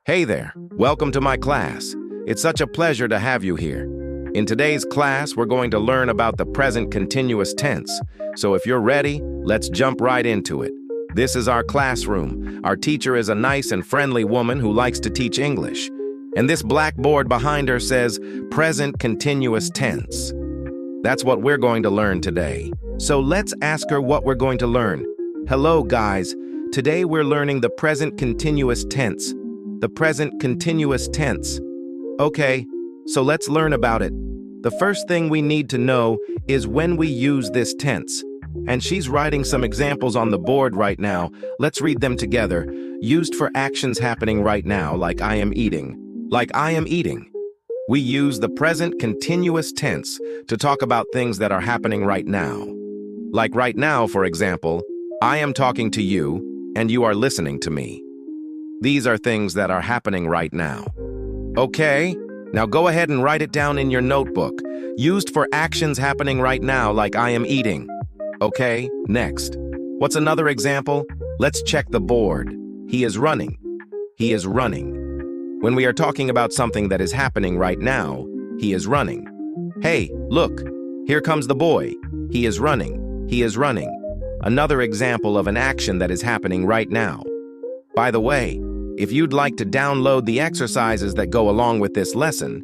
Hey there, welcome to my class. It's such a pleasure to have you here. In today's class, we're going to learn about the present continuous tense. So if you're ready, let's jump right into it. This is our classroom. Our teacher is a nice and friendly woman who likes to teach English. And this blackboard behind her says, present continuous tense. That's what we're going to learn today. So let's ask her what we're going to learn. Hello, guys. Today we're learning the present continuous tense. The present continuous tense. Okay, so let's learn about it. The first thing we need to know is when we use this tense. And she's writing some examples on the board right now. Let's read them together. Used for actions happening right now, like I am eating. Like I am eating. We use the present continuous tense to talk about things that are happening right now. Like right now, for example, I am talking to you, and you are listening to me. These are things that are happening right now. Okay, now go ahead and write it down in your notebook. Used for actions happening right now, like I am eating. Okay, next. What's another example? Let's check the board. He is running. He is running. When we are talking about something that is happening right now, he is running. Hey, look, here comes the boy. He is running. He is running. Another example of an action that is happening right now. By the way, if you'd like to download the exercises that go along with this lesson,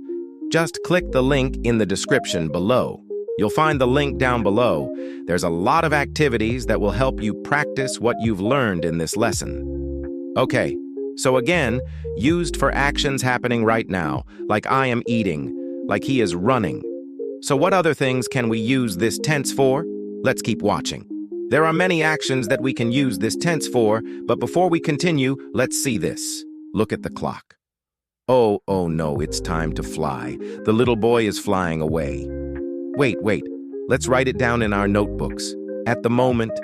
just click the link in the description below. You'll find the link down below. There's a lot of activities that will help you practice what you've learned in this lesson. Okay, so again, used for actions happening right now, like I am eating, like he is running. So what other things can we use this tense for? Let's keep watching. There are many actions that we can use this tense for, but before we continue, let's see this. Look at the clock. Oh no, it's time to fly. The little boy is flying away. Wait, let's write it down in our notebooks. At the moment,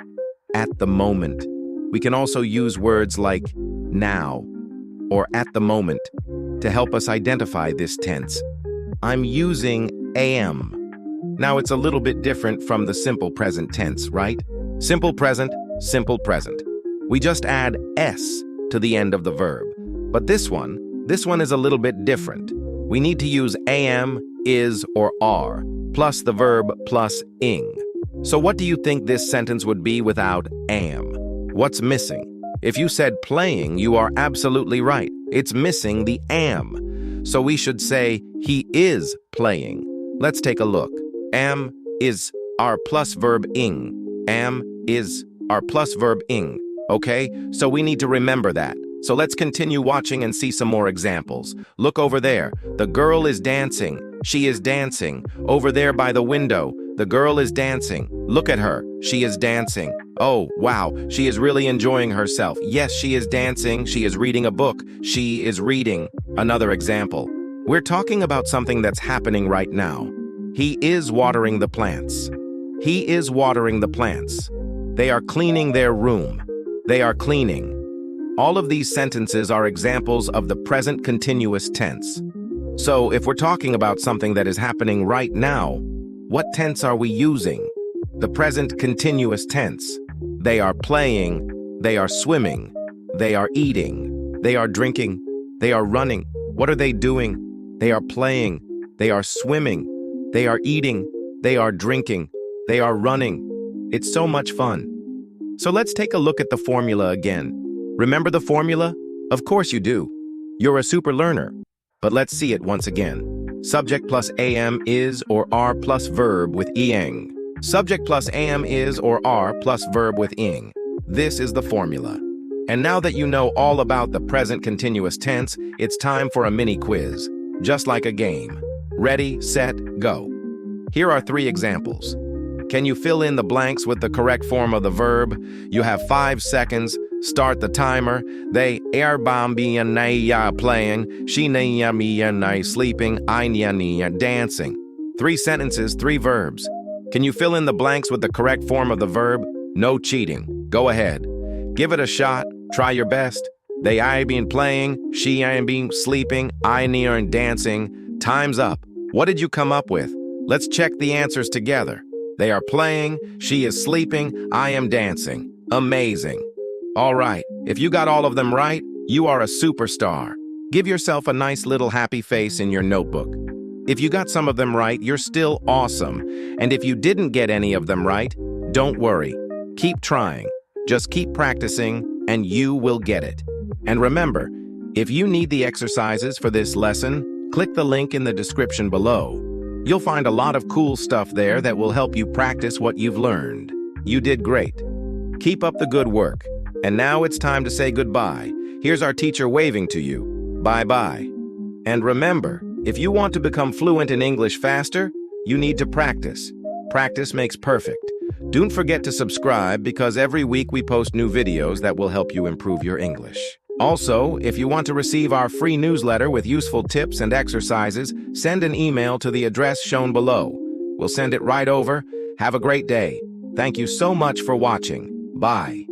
at the moment. We can also use words like now or at the moment to help us identify this tense. I'm using am. Now it's a little bit different from the simple present tense, right? Simple present, simple present. We just add s to the end of the verb. But this one is a little bit different. We need to use am, is, or are, plus the verb plus ing. So what do you think this sentence would be without am? What's missing? If you said playing, you are absolutely right. It's missing the am. So we should say he is playing. Let's take a look. Am is our plus verb ing. Am is our plus verb ing. Okay, so we need to remember that. So let's continue watching and see some more examples. Look over there. The girl is dancing. She is dancing. Over there by the window, the girl is dancing. Look at her. She is dancing. Oh, wow. She is really enjoying herself. Yes, she is dancing. She is reading a book. She is reading. Another example. We're talking about something that's happening right now. He is watering the plants. He is watering the plants. They are cleaning their room. They are cleaning. All of these sentences are examples of the present continuous tense. So if we're talking about something that is happening right now, what tense are we using? The present continuous tense. They are playing. They are swimming. They are eating. They are drinking. They are running. What are they doing? They are playing. They are swimming. They are eating. They are drinking. They are running. It's so much fun. So let's take a look at the formula again. Remember the formula? Of course you do. You're a super learner. But let's see it once again. Subject plus am is or are plus verb with ing. Subject plus am is or are plus verb with ing. This is the formula. And now that you know all about the present continuous tense, it's time for a mini quiz, just like a game. Ready, set, go. Here are 3 examples. Can you fill in the blanks with the correct form of the verb? You have 5 seconds. Start the timer. They are playing. She sleeping. I dancing. 3 sentences, 3 verbs. Can you fill in the blanks with the correct form of the verb? No cheating. Go ahead. Give it a shot. Try your best. They I been playing. She I been sleeping. I near dancing. Time's up. What did you come up with? Let's check the answers together. They are playing, she is sleeping, I am dancing. Amazing. All right, if you got all of them right, you are a superstar. Give yourself a nice little happy face in your notebook. If you got some of them right, you're still awesome. And if you didn't get any of them right, don't worry. Keep trying. Just keep practicing, and you will get it. And remember, if you need the exercises for this lesson, click the link in the description below. You'll find a lot of cool stuff there that will help you practice what you've learned. You did great. Keep up the good work. And now it's time to say goodbye. Here's our teacher waving to you. Bye-bye. And remember, if you want to become fluent in English faster, you need to practice. Practice makes perfect. Don't forget to subscribe because every week we post new videos that will help you improve your English. Also, if you want to receive our free newsletter with useful tips and exercises, send an email to the address shown below. We'll send it right over. Have a great day. Thank you so much for watching. Bye.